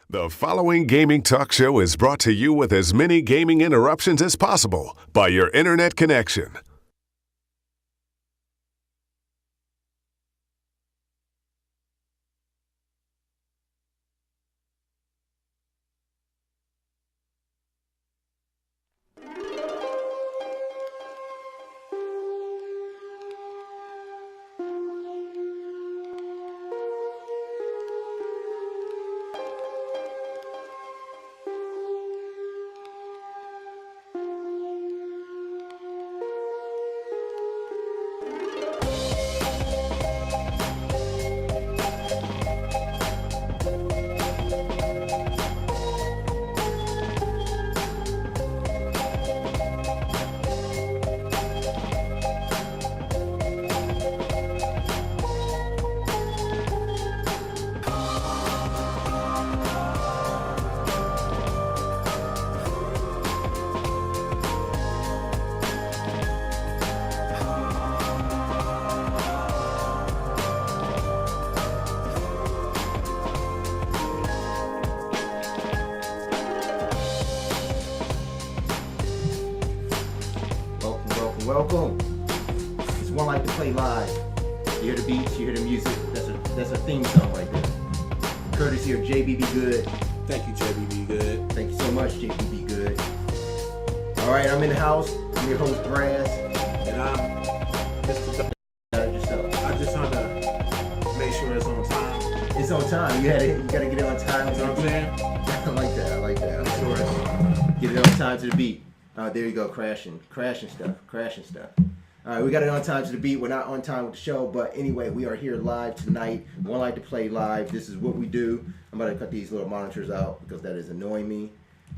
The following gaming talk show is brought to you with as many gaming interruptions as possible by your internet connection. Welcome. It's 1Life2Play live. You hear the beats, you hear the music. That's a theme song right there. Courtesy of JBB Good. Thank you, JBB Good. Thank you so much, JBB Good. All right, I'm in the house. I'm your host, Brass. And I'm Mr. Yourself. I just want to make sure it's on time. It's on time. You gotta get it on time. You know what I'm saying? I like that. Of course. Get it on time to the beat. There you go, crashing stuff. All right, we got it on time to the beat. We're not on time with the show, but anyway, we are here live tonight. 1Life2Play live. This is what we do. I'm about to cut these little monitors out because that is annoying me.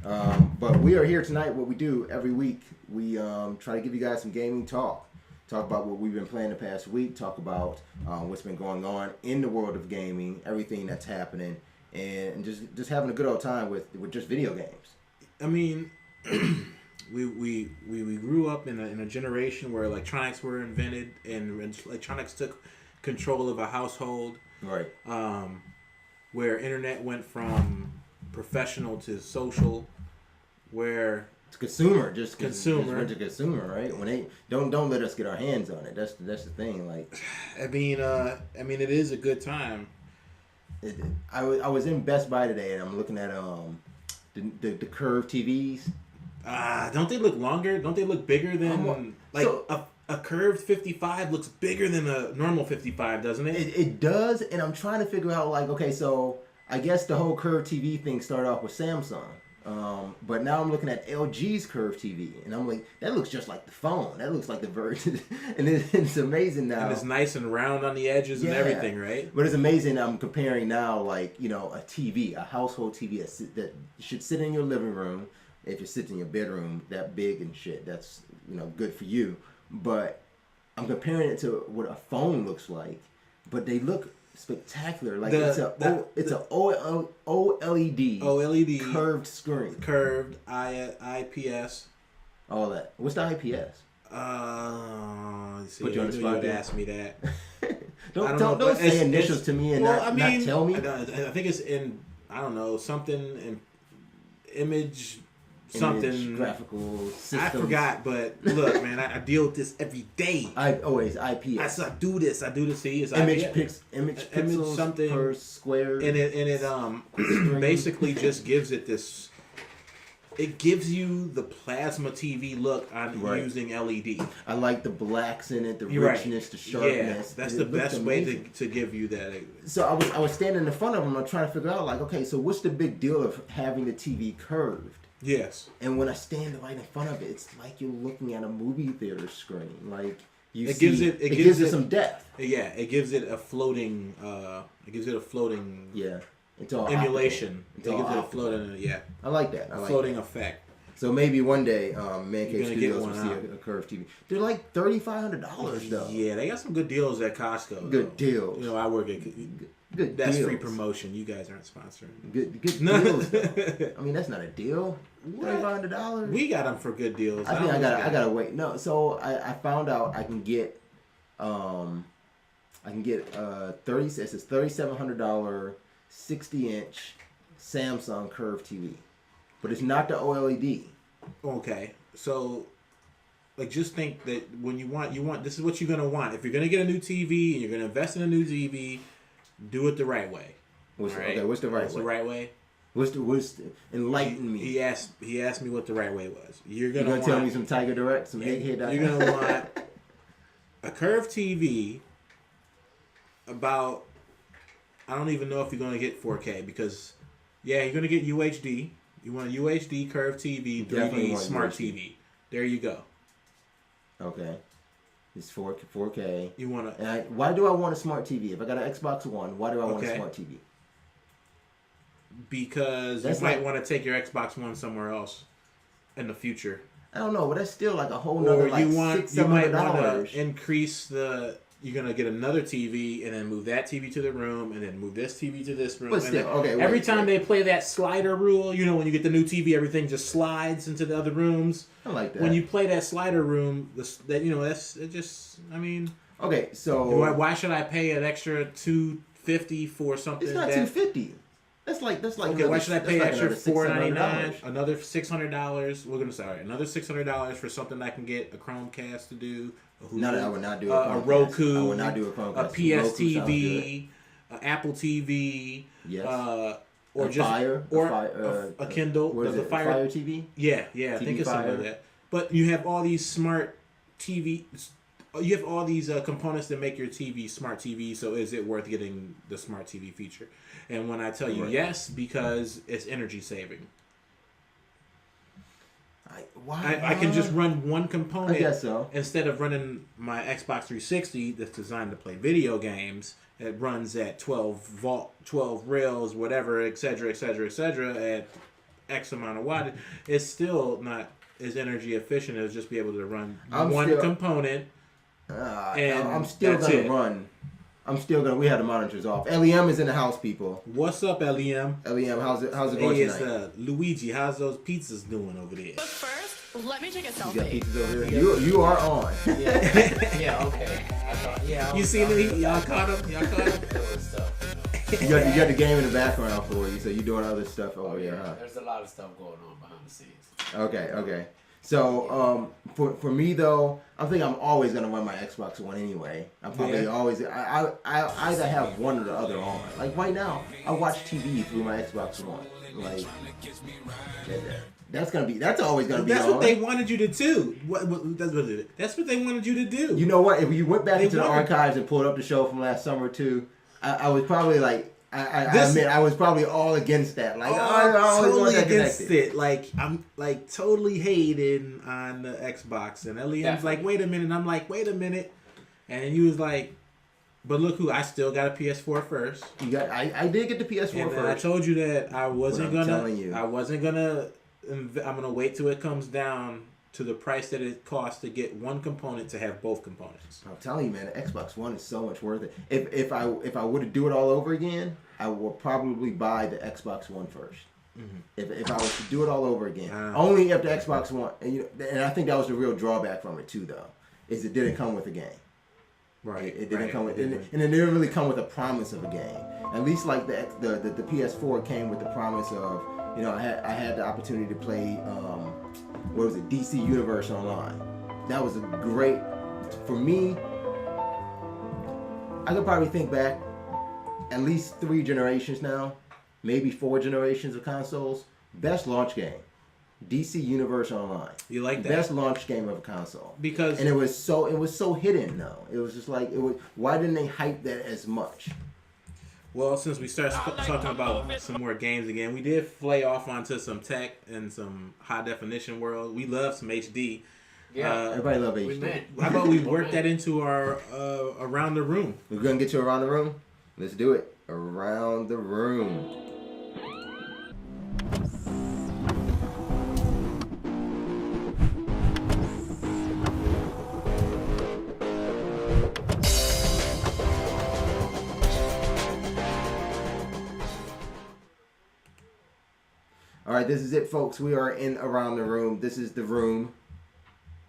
But we are here tonight. What we do every week, we try to give you guys some gaming talk. Talk about what we've been playing the past week. Talk about what's been going on in the world of gaming, everything that's happening, and just having a good old time with just video games. I mean, we grew up in a generation where electronics were invented and electronics took control of a household. Right. Where internet went from professional to social, where it's consumer, consumer went to consumer, right? When they don't let us get our hands on it. That's the thing. Like, I mean, it is a good time. I was in Best Buy today and I'm looking at the curved TVs. Don't they look longer? Don't they look bigger than a curved 55 looks bigger than a normal 55, doesn't it? It does, and I'm trying to figure out okay, so I guess the whole curved TV thing started off with Samsung, but now I'm looking at LG's curved TV, and I'm like, that looks just like the phone. That looks like the version, and it's amazing now. And it's nice and round on the edges and everything, right? But it's amazing. I'm comparing now, a TV, a household TV that should sit in your living room. If you sit in your bedroom that big and shit, that's good for you. But I'm comparing it to what a phone looks like, but they look spectacular. Like it's a OLED curved screen, curved IPS, all that. What's the IPS? See, you would ask me that. don't say initials to me and not tell me. I think it's in something in image. Something graphical systems. I forgot, but look, man, I deal with this every day. IPS. I do this. See, it's image IPS. Image pixels something per square. And it basically just gives it this. It gives you the plasma TV look on using LED. I like the blacks in it, the richness, the sharpness. Yeah, that's the best way to give you that. So I was standing in front of them. I'm trying to figure out okay, so what's the big deal of having the TV curved? Yes. And when I stand right in front of it, it's like you're looking at a movie theater screen. Like it gives it some depth. Yeah, it gives it a floating. Yeah. It's all emulation. It gives it a floating. Yeah. I like that. Floating effect. So maybe one day, Man Cave Studios will see a curved TV. They're like $3,500 though. Yeah, they got some good deals at Costco. Good deals. I work at. That's deals. Free promotion. You guys aren't sponsoring. Good deals. I mean, that's not a deal. $3,500. We got them for good deals. I think I gotta wait. No, so I found out I can get 3700 $60-inch Samsung Curve TV, but it's not the OLED. Okay, so like just think that when you want this is what you're gonna want. If you're gonna get a new TV and you're gonna invest in a new TV, do it the right way. What's right? the right What's way? the right way? Enlighten me? He asked me what the right way was. You're gonna tell me some Tiger Direct, some egghead. You're gonna want a curved TV. About, I don't even know if you're gonna get 4K because, yeah, you're gonna get UHD. You want a UHD curved TV, 3D smart TV. There you go. Okay. It's 4K. You want to? Why do I want a smart TV? If I got an Xbox One, why do I want a smart TV? Because you might want to take your Xbox One somewhere else in the future. I don't know, but that's still like a whole nother like you might want to increase the. You're gonna get another TV and then move that TV to the room and then move this TV to this room. But still, every time they play that slider rule, you know, when you get the new TV, everything just slides into the other rooms. I like that. When you play that slider room, I mean. Okay, so why should I pay an extra $250 for something? It's not $250. That's like. Okay, why should I pay extra $499? Another $600. Another $600 for something I can get a Chromecast to do. No, I would not do a Roku. I would not do a Chromecast. A PS TV, Apple TV. Yes. Or a just Fire, a Kindle. What is it? Fire TV. Yeah. I think it's something like that. But you have all these smart TV. You have all these components that make your TV smart TV. So is it worth getting the smart TV feature? And when I tell you yes, because it's energy saving. I can just run one component. I guess so. Instead of running my Xbox 360 that's designed to play video games. It runs at 12 rails, whatever, etc., at X amount of wattage. It's still not as energy efficient as just be able to run one component. I'm still gonna. We had the monitors off. LEM is in the house, people. What's up, LEM? LEM, how's it going hey, tonight? It's Luigi. How's those pizzas doing over there? But first, let me take a selfie. You got pizzas over here. You are on. Yeah. Okay. I thought. You seen it? Y'all caught him. You got the game in the background for you, so you're doing other stuff over here, huh? There's a lot of stuff going on behind the scenes. Okay. So for me though, I think I'm always gonna run my Xbox One anyway. I'm probably always I either have one or the other on. Like right now, I watch TV through my Xbox One. Like that's always gonna be. That's on. what they wanted you to do. That's what they wanted you to do. You know what? If you went back into the archives and pulled up the show from last summer too, I was probably like. I admit I was probably all against that. Like I totally against it. Like I'm like totally hating on the Xbox, and Eliam's like, wait a minute. And I'm like, wait a minute, and he was like, but look who I still got a PS4 first. You got I did get the PS4 and first. I told you that I wasn't gonna. Telling you. I wasn't gonna. I'm gonna wait till it comes down to the price that it costs to get one component to have both components. I'm telling you, man, the Xbox One is so much worth it. If I were to do it all over again, I would probably buy the Xbox One first. Mm-hmm. If I was to do it all over again, only if the Xbox One, and I think that was the real drawback from it too, though, is it didn't come with a game. Right. It didn't come with, and it didn't really come with a promise of a game. At least like the PS4 came with the promise of, I had the opportunity to play. What was it? DC Universe Online. That was a great, for me. I could probably think back at least 3 generations now, maybe 4 generations of consoles. Best launch game, DC Universe Online. You like that? Best launch game of a console. Because it was so hidden though. It was just like why didn't they hype that as much? Well, since we started talking about some more games again, we did flay off onto some tech and some high definition world. We love some HD. Yeah, everybody love HD. How about we work that into our around the room? We're gonna get you around the room. Let's do it. Around the room. All right, this is it, folks. We are in Around the Room. This is the room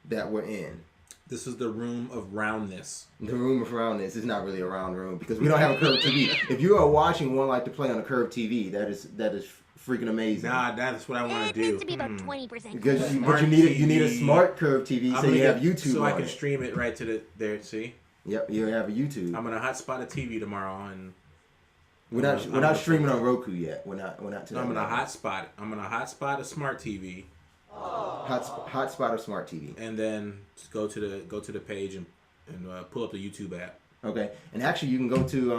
that we're in. This is the room of roundness. The room of roundness is not really a round room because we don't have a curved TV. If you are watching 1Life2Play on a curved TV, that is freaking amazing. Nah, that's what I want to do. needs to be about 20%. Because Smart you need a TV. smart curve TV, so you have YouTube so on I can it. stream it right to there. See, Yep, you have a YouTube. I'm gonna hotspot a TV tomorrow, and We're not streaming on Roku yet. We're not to that. I'm gonna level. hotspot it. I'm gonna hotspot a smart TV, Hotspot or smart TV. and then just go to the page and pull up the YouTube app. Okay, and actually you can go to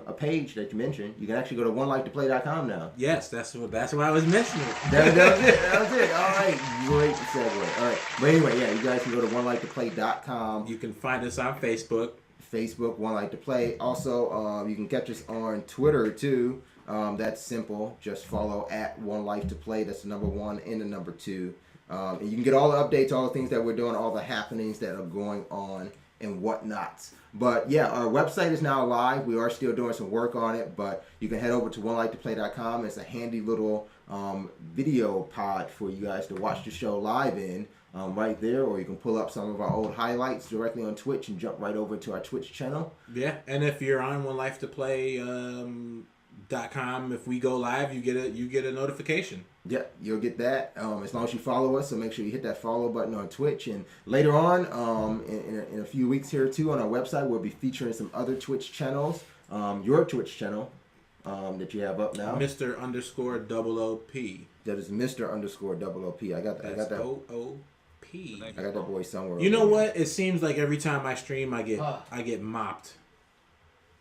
a page that you mentioned. You can actually go to 1Life2Play.com now. Yes, that's what I was mentioning. That was it. All right, great segue. All right, but anyway, yeah, you guys can go to 1Life2Play.com. You can find us on Facebook. Facebook, 1Life2Play. Also, you can catch us on Twitter too. That's simple. Just follow at 1Life2Play. That's the number 1 and the number 2. And you can get all the updates, all the things that we're doing, all the happenings that are going on and whatnot. But yeah, our website is now live. We are still doing some work on it, but you can head over to 1Life2Play.com. It's a handy little video pod for you guys to watch the show live in. Right there, or you can pull up some of our old highlights directly on Twitch and jump right over to our Twitch channel. Yeah, and if you're on 1Life2Play.com, if we go live, you get a notification. Yeah, you'll get that as long as you follow us. So make sure you hit that follow button on Twitch. And later on, in a few weeks here too, on our website, we'll be featuring some other Twitch channels. Your Twitch channel that you have up now, Mr_OOP. That is Mr_OOP. I got that. OOP. I got that boy somewhere. You know what? It seems like every time I stream, I get mopped.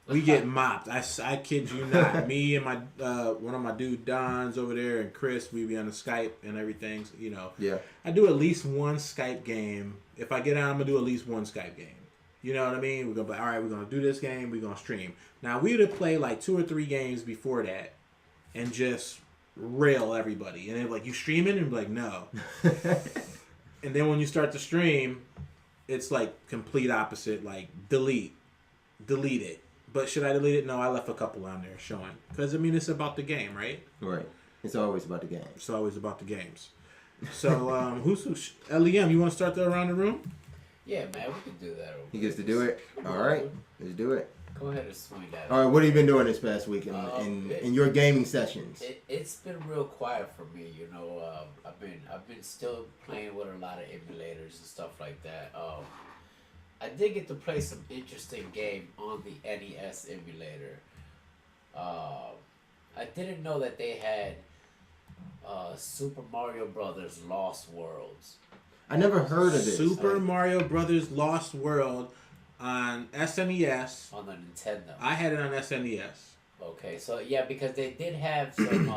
We get mopped. I kid you not. Me and my one of my dude Dons over there and Chris, we be on the Skype and everything. So, Yeah. I do at least one Skype game. If I get out, I'm gonna do at least one Skype game. You know what I mean? We're gonna be all right. We're gonna do this game. We're gonna stream. Now we would have played like 2 or 3 games before that, and just rail everybody. And they're like, "You streaming?" And be like, "No." And then when you start to stream, it's like complete opposite. Like delete it. But should I delete it? No, I left a couple on there showing. Because, I mean, it's about the game, right? Right. It's always about the game. It's always about the games. So, LEM, you want to start around the room? Yeah, man, we can do that. He gets to do it. All right. Let's do it. Go ahead and swing that. All right. What have you been doing this past week in your gaming sessions? It's been real quiet for me, I've been still playing with a lot of emulators and stuff like that. I did get to play some interesting game on the NES emulator. I didn't know that they had Super Mario Brothers Lost Worlds. I never heard of this. Super Mario Brothers Lost World on SNES. On the Nintendo. I had it on SNES. Okay, so yeah, because they did have some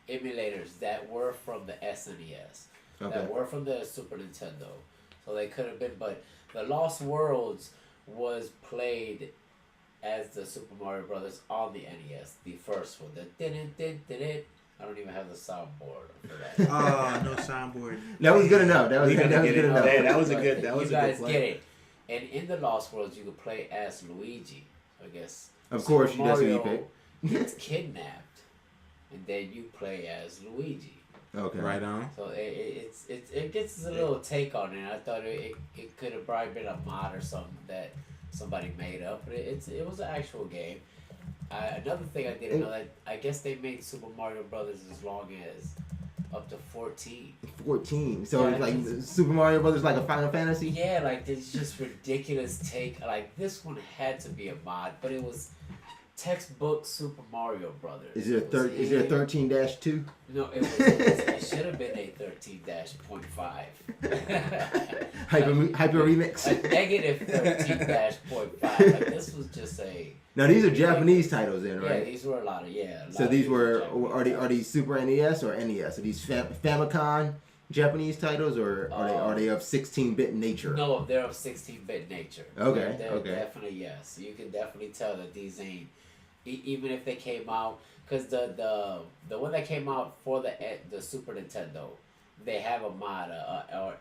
emulators that were from the SNES. Okay. That were from the Super Nintendo. So they could have been, but the Lost Worlds was played as the Super Mario Brothers on the NES, the first one. The din-din-din-din-din. I don't even have the soundboard for that. Oh, no soundboard. That was good enough. That was good enough. Yeah, that was a good. That You was a guys good play. get it. And in the Lost Worlds, you could play as Luigi. I guess. Of course, Super that's who you Mario pick. gets kidnapped, and then you play as Luigi. Okay. Right on. So it gets a little take on it. I thought it could have probably been a mod or something that somebody made up, but it was an actual game. Another thing I didn't know, that I guess they made Super Mario Brothers as long as up to 14. 14. So Yeah, it's like Super Mario Brothers, like a Final Fantasy. Yeah, like this just ridiculous take. Like this one had to be a mod, but it was textbook Super Mario Brothers. Is there 13-2? No, it should have been a 13-0.5. Hyper remix. A negative 13-0.5. Like this was just a. Now these are Japanese titles, then, right? Yeah, these were a lot of So these were are these Super NES or NES? Are these Famicom Japanese titles, or are they of 16-bit nature? No, they're of 16-bit nature. Okay, They're okay. Definitely yes. You can definitely tell that these ain't. Even if they came out, because the one that came out for the Super Nintendo, they have a mod or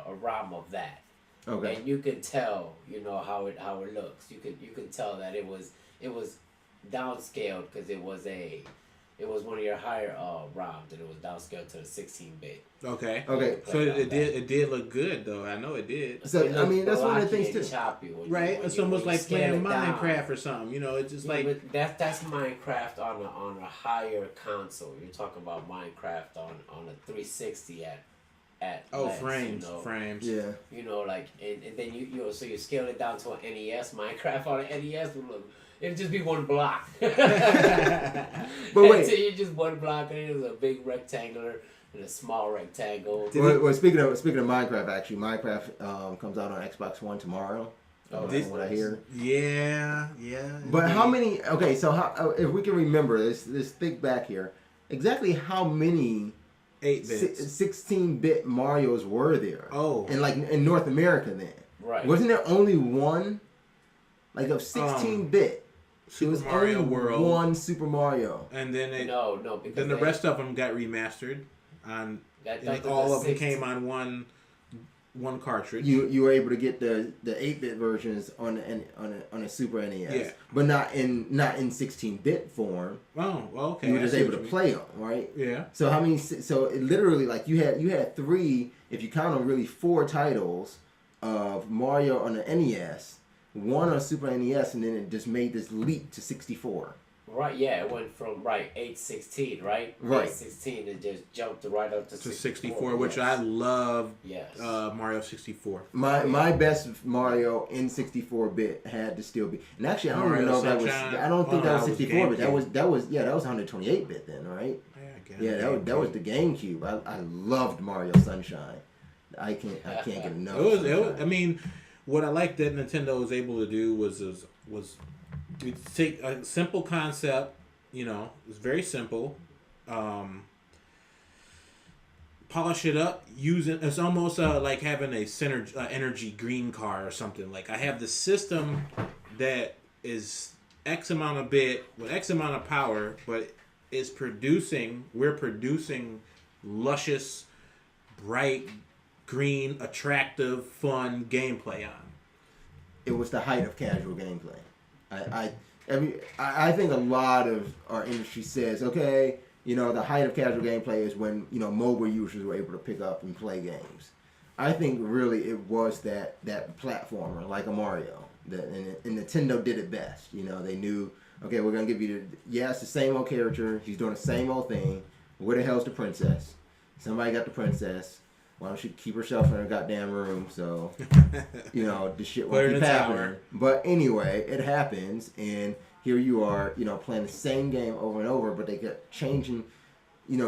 a ROM of that. Okay. And you can tell, how it looks. You can tell that it was downscaled because it was a it was one of your higher ROMs, and it was downscaled to the 16-bit. Okay. Okay. So it did look good though. I know it did. So I mean, that's one of the things too. Choppy Right. It's almost like playing Minecraft or something. You know, it's just like but that's Minecraft on a higher console. You're talking about Minecraft on a 360 at less, frames, you know? frames. Yeah. You know, like and then so you scale it down to an NES. Minecraft on an NES would look. It'd just be one block. But wait. So you just one block, and there's a big rectangular and a small rectangle. Well, speaking of Minecraft, actually, Minecraft comes out on Xbox One tomorrow. From what I hear. Yeah. But how many? Okay, so how, if we can remember this think back here, exactly how many 8-bits, 16-bit Marios were there? Oh, and like in North America then, Right? Wasn't there only one? Like of 16-bit. Super it was Mario only World, one Super Mario. and then no, because then the rest of them got remastered on. All of them came on one cartridge. You were able to get the 8-bit versions on a Super NES, yeah, but not in 16-bit form. Oh, well, okay. You were just able to play them, right? Yeah. So how many? So it literally, like you had 3, if you count them, really 4 titles of Mario on the NES, 1 on Super NES, and then it just made this leap to 64. Right, yeah, it went from 8/16, right? Right. 8/16, it just jumped right up to 64, which I love. Yes. Mario 64. My best Mario in 64-bit had to still be, and actually I don't even know if that was. I don't think that was 64-bit. That was 128-bit then, right? Yeah, that was the GameCube. I loved Mario Sunshine. I can't get enough. It was, I mean, what I liked that Nintendo was able to do was to take a simple concept, it was very simple, polish it up, it's almost like having a energy green car or something. Like I have the system that is X amount of bit with X amount of power, but we're producing luscious, bright, green, attractive, fun gameplay on. It was the height of casual gameplay. I think a lot of our industry says, okay, the height of casual gameplay is when, mobile users were able to pick up and play games. I think really it was that platformer like a Mario. And Nintendo did it best. They knew, okay, we're going to give you it's the same old character. He's doing the same old thing. Where the hell's the princess? Somebody got the princess. Why don't she keep herself in her goddamn room? So, this shit won't keep happening. But anyway, it happens, and here you are, playing the same game over and over, but they kept changing,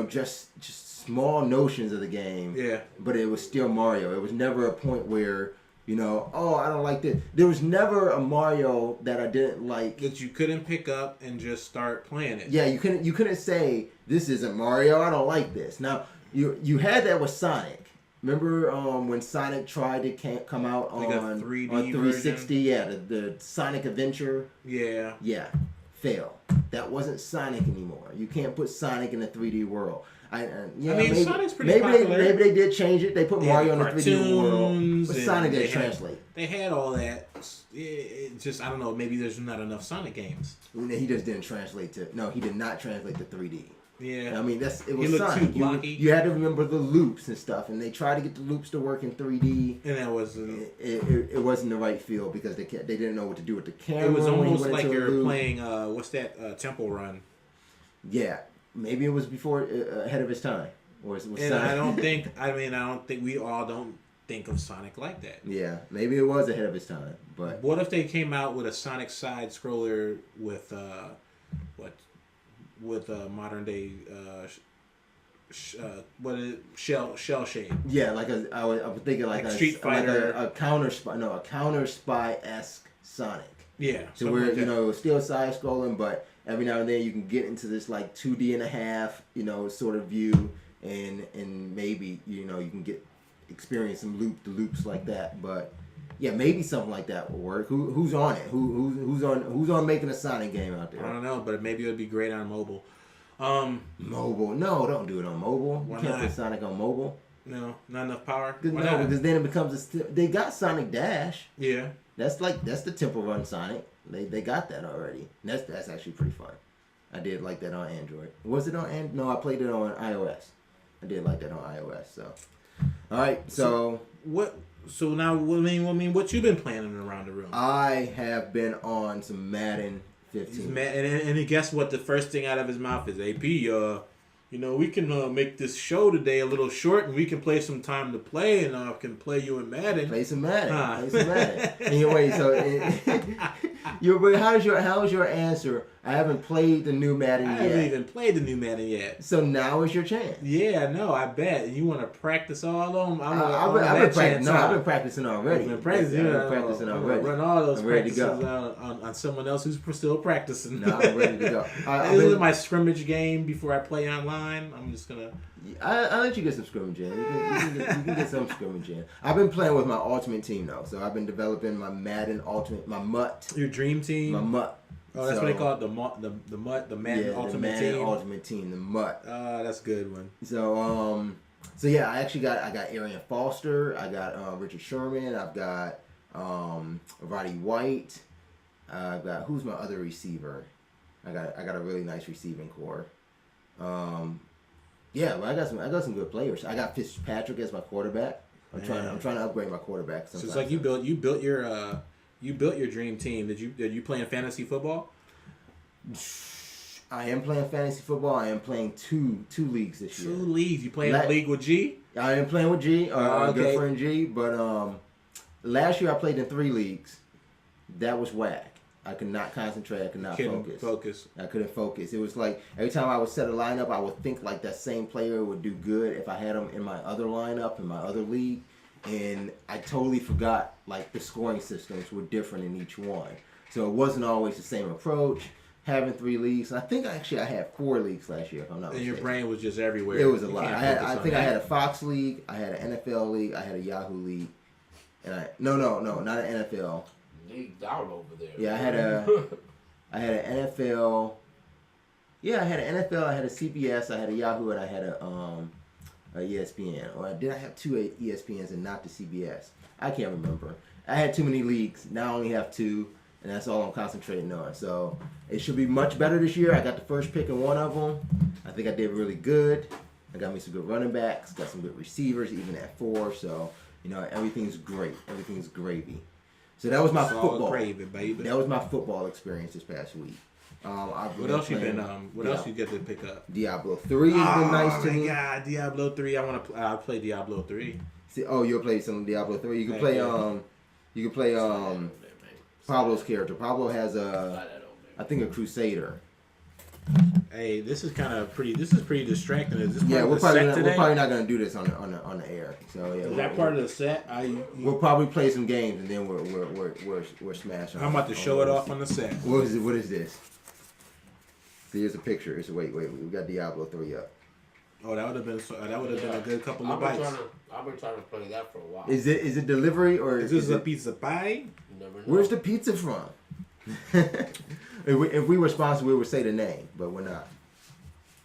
just small notions of the game. Yeah. But it was still Mario. It was never a point where, I don't like this. There was never a Mario that I didn't like. That you couldn't pick up and just start playing it. Yeah, you couldn't say, this isn't Mario, I don't like this. Now, you had that with Sonic. Remember when Sonic tried to come out on 360? Version? Yeah, the Sonic Adventure. Yeah. Yeah, fail. That wasn't Sonic anymore. You can't put Sonic in a 3D world. Maybe, Sonic's pretty popular. Maybe they did change it. They put Mario in the 3D world. But Sonic didn't translate. They had all that. It just, I don't know, maybe there's not enough Sonic games. He just didn't translate he did not translate to 3D. Yeah. I mean, it was Sonic. Too blocky. You had to remember the loops and stuff, and they tried to get the loops to work in 3D. And that wasn't... It wasn't the right feel because they didn't know what to do with the camera. It was almost like you're playing, what's that, Temple Run. Yeah. Maybe it was before, ahead of its time. Or it was and Sonic. I don't think we all don't think of Sonic like that. Yeah. Maybe it was ahead of its time, but... What if they came out with a Sonic side-scroller with, modern day shell shade. Yeah, I was thinking like a Street Fighter, like a counter spy-esque Sonic. Yeah, so where like it was still side scrolling, but every now and then you can get into this like 2D and a half, sort of view, and maybe you can experience some loops like that, but. Yeah, maybe something like that will work. Who's on it? Who's on making a Sonic game out there? I don't know, but maybe it would be great on mobile. Mobile? No, don't do it on mobile. Why you can't not? put Sonic on mobile. No, not enough power. Because then it becomes they got Sonic Dash. Yeah. That's the Temple Run Sonic. They got that already. And that's actually pretty fun. I did like that on Android. Was it on Android? No, I played it on iOS. I did like that on iOS. So, all right. So what? So now, what you been planning around the room? I have been on some Madden 15. And guess what? The first thing out of his mouth is, "AP, we can make this show today a little short, and we can play some time to play, and I can play you in Madden." Play some Madden. Play some Madden. Anyway, so how is your answer? I haven't played the new Madden yet. I haven't even played the new Madden yet. So now is your chance. Yeah, no, I bet. You want to practice all on? I've been practicing already. I've been practicing already. Run all those practices on someone else who's still practicing. No, I'm ready to go. This is my scrimmage game before I play online. I'm just gonna. I'll let you get some scrimmage in. You can get some scrimmage in. I've been playing with my Ultimate Team though, so I've been developing my Madden Ultimate, my MUT. Your dream team. My MUT. Oh, that's what they call it, the MUT, the Madden Ultimate the Madden Team. Ultimate Team, the MUT. That's a good one. So yeah, I got Arian Foster, I got Richard Sherman, I've got Roddy White, I've got who's my other receiver? I got a really nice receiving core. Yeah, well, I got some good players. I got Fitzpatrick as my quarterback. I'm trying to upgrade my quarterback. So it's like you built your dream team. Did you play in fantasy football? I am playing fantasy football. I am playing two leagues this year. 2 leagues. You playing a league with G? I am playing with G, our okay. good friend G. But last year I played in 3 leagues. That was whack. I could not concentrate. I could not focus. I couldn't focus. It was like every time I would set a lineup, I would think like that same player would do good if I had him in my other lineup, in my other league. And I totally forgot like the scoring systems were different in each one. So it wasn't always the same approach. Having 3 leagues. I think I had 4 leagues last year, if I'm not mistaken. And your brain was just everywhere. It was a lot. I think I had a Fox league, I had an NFL league, I had a Yahoo league, and no, not an NFL. League down over there. Yeah, I had an NFL. Yeah, I had an NFL. I had a CBS. I had a Yahoo, and I had a ESPN. Or did I have 2 ESPNs and not the CBS? I can't remember. I had too many leagues. Now I only have 2. And that's all I'm concentrating on. So it should be much better this year. I got the first pick in one of them. I think I did really good. I got me some good running backs. Got some good receivers, even at 4. So, everything's great. Everything's gravy. So that was my football. Gravy, baby. That was my football experience this past week. What else you been? What else you get to pick up? Diablo 3 has been nice to me. Oh my God, Diablo 3! I play Diablo 3. See, you'll play some Diablo 3. You can play Pablo's character. Pablo has I think a Crusader. Hey, this is pretty distracting. Is this we're probably not gonna do this on the air. So yeah, is that part of the set? We'll probably play some games and then we're smashing. I'm about to show it off on the set. What is this? See, here's a picture. Wait, we got Diablo 3 up. Oh, that would have been a good couple of bites. I've been trying to play that for a while. Is it delivery or is this a pizza pie? Where's the pizza from? If we were sponsored, we would say the name, but we're not.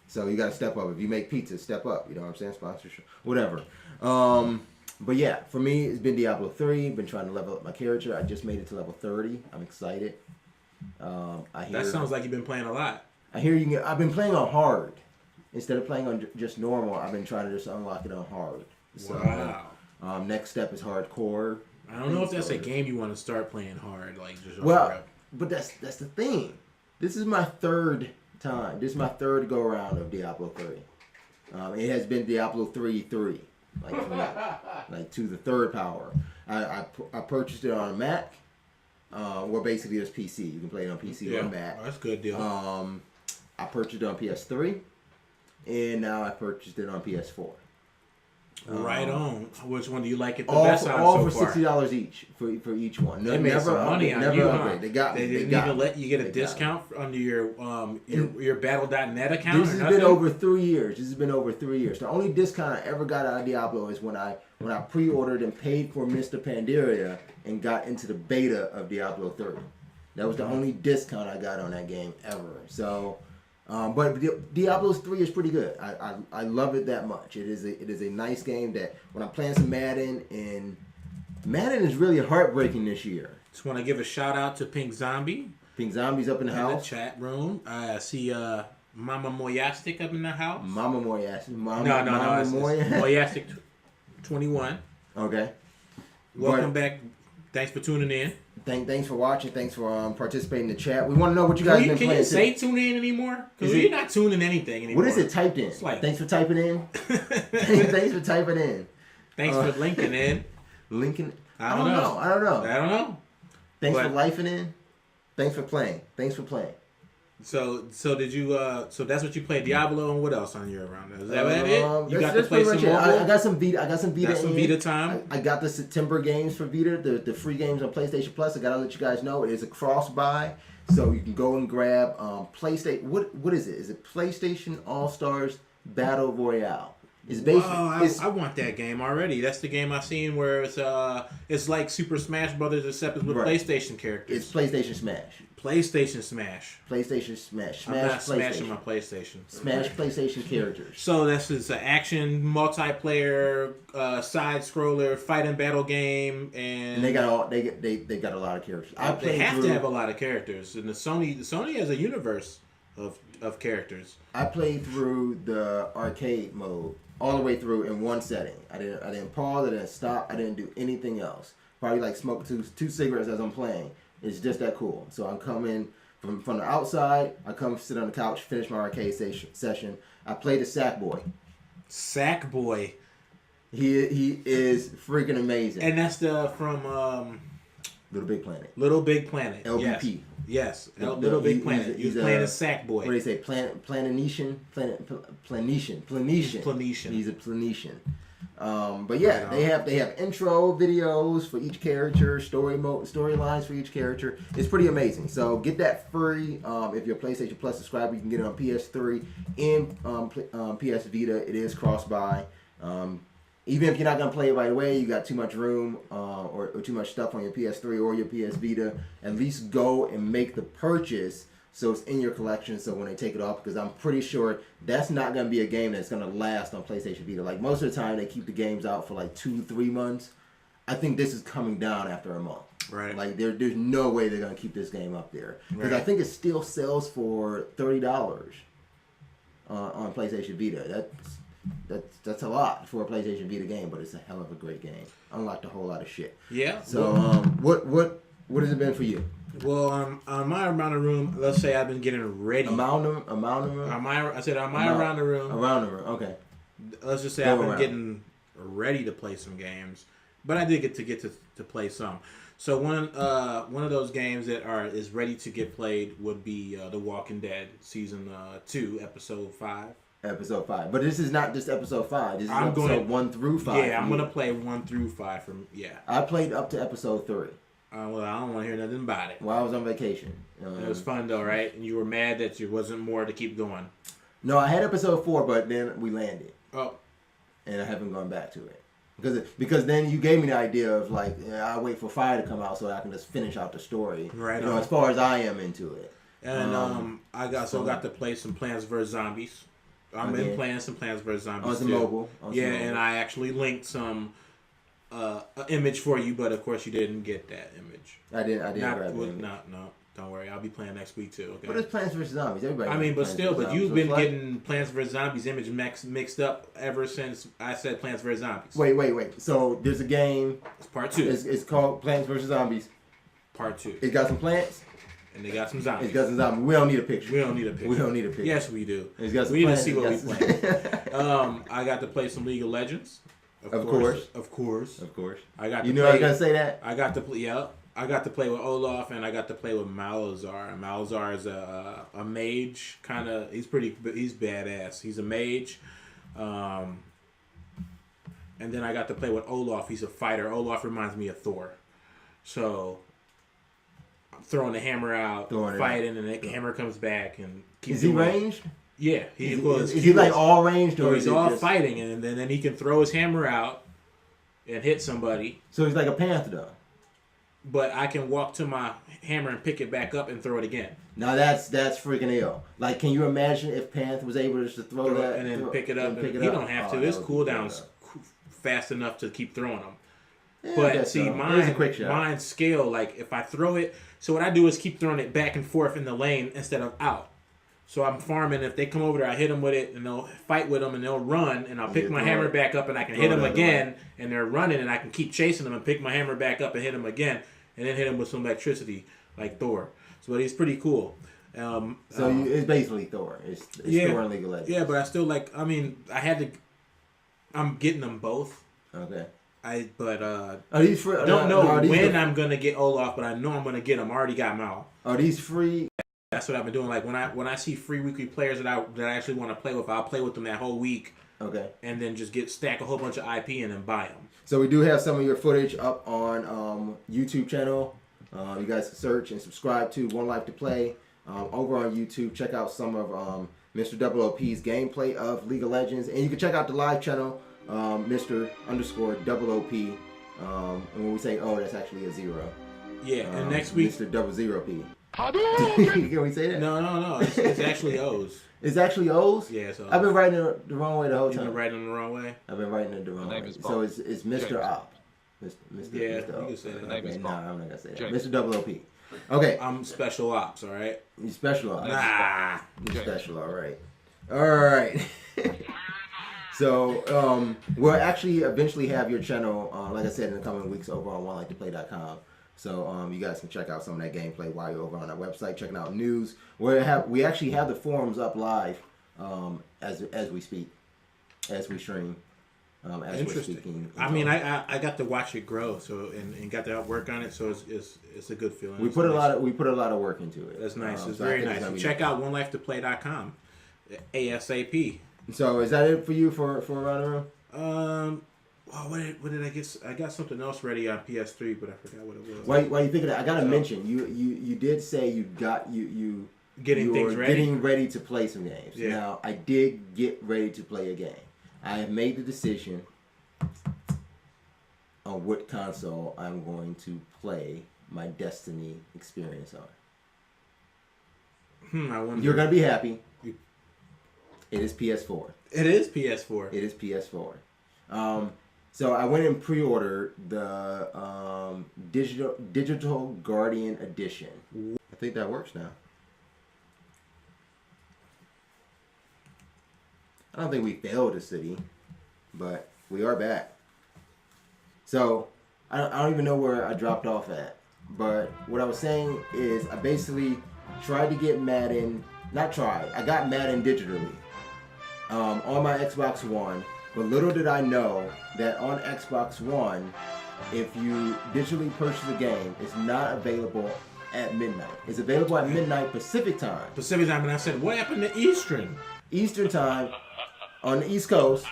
So you got to step up. If you make pizza, step up. You know what I'm saying? Sponsorship, whatever. But yeah, for me, it's been Diablo 3. Been trying to level up my character. I just made it to level 30. I'm excited. That sounds like you've been playing a lot. I hear you. I've been playing on hard instead of playing on just normal. I've been trying to just unlock it on hard. So, wow. Next step is hardcore. I don't know if that's a game you want to start playing hard, like just. But that's the thing. This is my 3rd time. This is my 3rd go around of Diablo 3. It has been Diablo 3, like to the 3rd power. I purchased it on a Mac. Where basically there's PC. You can play it on PC or Mac. Oh, that's a good deal. I purchased it on PS3, and now I purchased it on PS4. Right on. Which one do you like it the all best for, on all so for far? $60 each for each one. They made some money on you, huh? They didn't even let you get a discount under your Battle.net account. This has been over 3 years. The only discount I ever got out of Diablo is when I pre-ordered and paid for Mr. Pandaria and got into the beta of Diablo 3. That was the only discount I got on that game ever. So. But Diablo 3 is pretty good. I love it that much. It is a nice game that when I'm playing some Madden, and Madden is really heartbreaking this year. Just want to give a shout out to Pink Zombie. Pink Zombies up in the In house. the chat room. I see Mama Moyastic up in the house. Mama Moyastic. No. It's Moyastic 21. Okay. Welcome back. Thanks for tuning in. Thanks for watching. Thanks for participating in the chat. We want to know what you guys been playing. Can you say tune in anymore? Because you're not tuning anything anymore. What is it typed in? Thanks for typing in. Thanks for typing in. Thanks for linking in. Linking. I don't know. I don't know. Thanks for lifing in. Thanks for playing. So did you? So that's what you played, Diablo, and what else on your round? Is that it? You got to play some more. I got some Vita. Got some Vita time. I got the September games for Vita, the free games on PlayStation Plus. I gotta let you guys know it is a cross buy, so you can go and grab PlayStation. What is it? Is it PlayStation All Stars Battle Royale? It's basically. I want that game already. That's the game I seen where it's like Super Smash Brothers except it's with PlayStation characters. It's PlayStation Smash. PlayStation Smash. PlayStation Smash. I'm not smashing my PlayStation. Smash PlayStation characters. So this is an action multiplayer side scroller fighting battle game, and they got a lot of characters. They have to have a lot of characters, and the Sony has a universe of characters. I played through the arcade mode all the way through in one setting. I didn't pause. I didn't stop. I didn't do anything else. Probably like smoke two cigarettes as I'm playing. It's just that cool. So I'm coming from the outside. I come sit on the couch, finish my arcade session. I played the Sackboy. Sackboy. He is freaking amazing. And that's from Little Big Planet. Little Big Planet. LBP. Yes. Little Big Planet. He's playing a Sackboy. What do they say? Planetian. He's a Planetian. But yeah, they have intro videos for each character, storylines for each character. It's pretty amazing. So get that free. If you're a PlayStation Plus subscriber, you can get it on PS3 and PS Vita. It is cross-buy. Even if you're not gonna play it right away, you got too much room or too much stuff on your PS3 or your PS Vita. At least go and make the purchase so it's in your collection. So when they take it off, because I'm pretty sure that's not gonna be a game that's gonna last on PlayStation Vita. Like most of the time, they keep the games out for like 2-3 months. I think this is coming down after a month. Right. Like there's no way they're gonna keep this game up there because right. I think it still sells for $30 on PlayStation Vita. That's a lot for a PlayStation Vita game, but it's a hell of a great game. Unlocked a whole lot of shit. Yeah. So what has it been for you? Well, on my around the room, let's say I've been getting ready. Amount of room? I said on my around the room. Around the room, okay. Let's just say I've been getting ready to play some games, but I did get to play some. So one of those games that is ready to get played would be The Walking Dead Season 2, Episode 5. Episode 5. But this is not just Episode 5. This is episode 1 through 5. Yeah, I'm going to play 1 through 5 I played up to Episode 3. Well, I don't want to hear nothing about it. While I was on vacation. It was fun though, right? And you were mad that there wasn't more to keep going. No, I had Episode 4, but then we landed. Oh. And I haven't gone back to it. Because then you gave me the idea of like, I'll wait for 5 to come out so I can just finish out the story. Right. As far as I am into it. And I got to play some Plants vs. Zombies. I've been playing some Plants vs. Zombies on some mobile. And I actually linked some image for you, but of course you didn't get that image. I didn't grab it. No, don't worry. I'll be playing next week too. Okay. But it's Plants vs. Zombies. Everybody. I mean, but still, but you've been getting Plants vs. Zombies image mixed up ever since I said Plants vs. Zombies. Wait. So there's a game. It's part 2. It's called Plants vs. Zombies. Part 2. It got some plants. And they got some zombies. It's got some zombies. We don't need a picture. We don't need a picture. Yes, we do. It's got some we need to plants. see what we play. I got to play some League of Legends. Of course. I got. You knew I was gonna say that. I got to play. Yeah, I got to play with Olaf, and I got to play with Malazar. Malazar is a mage, kind of. He's badass. He's a mage. And then I got to play with Olaf. He's a fighter. Olaf reminds me of Thor. So I'm throwing the hammer out, fighting, and the hammer comes back and keeps. Is he ranged? Yeah, is he like all ranged, or he's all fighting, and then he can throw his hammer out and hit somebody. So he's like a panther, though. But I can walk to my hammer and pick it back up and throw it again. Now that's freaking ill. Like, can you imagine if Panther was able to throw that and then pick it up? He don't have to. His cooldown's fast enough to keep throwing them. Yeah, but see, mine's scale. Like if I throw it, So what I do is keep throwing it back and forth in the lane instead of out. So I'm farming. If they come over there, I hit them with it, and they'll fight with them, and they'll run, and I'll pick my hammer back up, and I can hit them again, and they're running, and I can keep chasing them and pick my hammer back up and hit them again, and then hit them with some electricity like Thor. So he's pretty cool. It's basically Thor. It's Thor in League of Legends. Yeah, but I still like. I mean, I'm getting them both. Okay. I these free? I don't know when I'm gonna get Olaf, but I know I'm gonna get them. I already got Mal. Are these free? That's what I've been doing. Like when I see free weekly players that I actually want to play with, I'll play with them that whole week. Okay. And then just stack a whole bunch of IP and then buy them. So we do have some of your footage up on YouTube channel. You guys can search and subscribe to 1Life2Play over on YouTube. Check out some of Mr. OOP's gameplay of League of Legends, and you can check out the live channel, Mr. _OOP. And when we say O, that's actually a 0. Yeah, and next week Mr. 00P. Can we say that? No. It's actually O's. It's actually O's? Yeah, so I've been writing it the wrong way the whole time. You've been writing it the wrong way? I've been writing it the wrong way. So it's Mr. Op. Mr. Yeah, Mr. you can say that. Okay, no, I'm not going to say that. Mr. OOP. Okay. I'm special ops, all right? You special ops. Nah. You special, all right. All right. So we'll actually eventually have your channel, like I said, in the coming weeks over on 1Life2Play.com. So you guys can check out some of that gameplay while you're over on our website, checking out news. We actually have the forums up live as we speak, as we stream, as we're speaking. I mean, I got to watch it grow, so and got to work on it, so it's a good feeling. We put a lot of work into it. That's nice. It's very nice. Check out 1Life2Play.com ASAP. So is that it for you for around the room? Well, what did I get? I got something else ready on PS3, but I forgot what it was. Why you think of that? I gotta mention you did say you things ready. Getting ready to play some games. Yeah. Now I did get ready to play a game. I have made the decision on what console I'm going to play my Destiny experience on. I wonder. You're gonna be happy. It is PS4. It is PS4. It is PS4. So I went and pre-ordered the Digital Guardian Edition. I think that works now. I don't think we failed the city, but we are back. So I don't even know where I dropped off at. But what I was saying is I basically tried to get Madden. Not tried. I got Madden digitally on my Xbox One. But little did I know that on Xbox One, if you digitally purchase the game, it's not available at midnight. It's available at midnight Pacific time. Pacific time, and I said, what happened to Eastern? Eastern time on the East Coast,